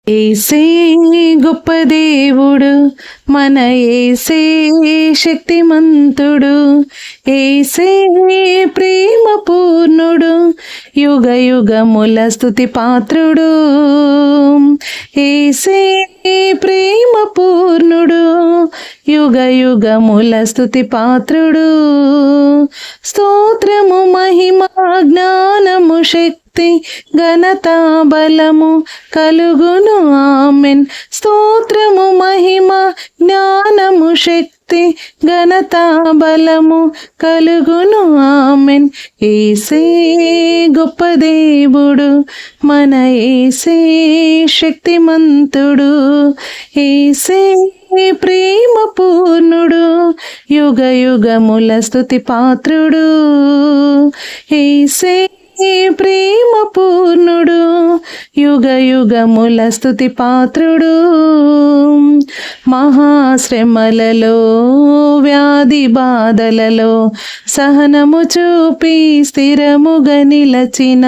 ఏసే గొప్ప దేవుడు, మన ఏసే శక్తిమంతుడు, ఏసే ప్రేమ పూర్ణుడు, యుగ యుగముల స్తుతి పాత్రుడు. ఏసే ప్రేమ పూర్ణుడు, యుగ యుగముల స్తుతి పాత్రుడు. స్తోత్రము మహిమ జ్ఞానము శక్తి ఘనత బలము కలుగును, ఆమెన్. స్తోత్రము మహిమ జ్ఞానము శక్తి ఘనత బలము కలుగును, ఆమెన్. ఏసే గొప్ప దేవుడు, మన ఏసే శక్తిమంతుడు, ఏసే ప్రేమ పూర్ణుడు, యుగ యుగముల స్తుతి పాత్రుడు. ఏసే ప్రేమ పూర్ణుడు, యుగ యుగముల స్తుతి పాత్రుడు. మహాశ్రమలలో వ్యాధి బాధలలో సహనము చూపి స్థిరముగా నిలచిన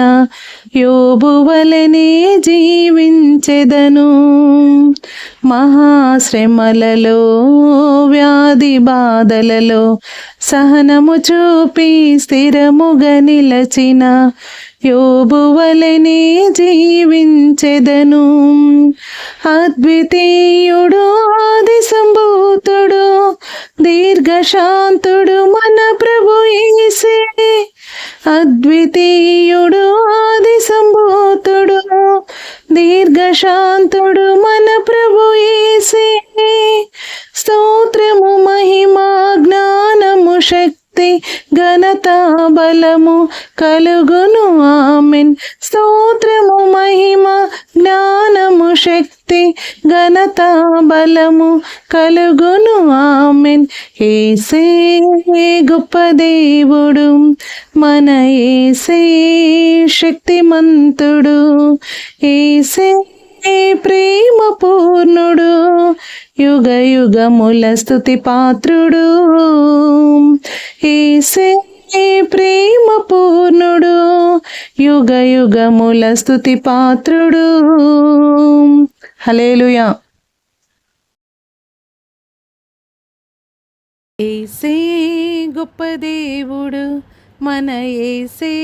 యోబు వలెనే జీవించెదను. మహాశ్రమలలో వ్యాధి బాధలలో సహనము చూపి స్థిరముగా నిలచిన యోబు వలెనే జీవించెదను. అద్వితీయుడు ఆది సంభూతుడు దీర్ఘశాంతుడు మన ప్రభు యేసే. అద్వితీయుడు ఆది సంభూతుడు దీర్ఘశాంతుడు మన ప్రభు యేసే. స్తోత్రము మహిమ జ్ఞానము శక్తి ఘనత బలము కలుగును, ఆమెన్. స్తోత్రము మహిమ జ్ఞానము శక్తి ఘనత బలము కలుగును, ఆమెన్. ఏసే గొప్ప దేవుడు, మన ఏసే శక్తిమంతుడు, ఏసే ప్రేమ పూర్ణుడు, యుగ యుగముల స్తుతి పాత్రుడు. ఏసే ప్రేమ పూర్ణుడు, యుగ యుగముల స్తుతి పాత్రుడు. హల్లెలూయా. ఏసే గొప్ప దేవుడు, మన ఏసే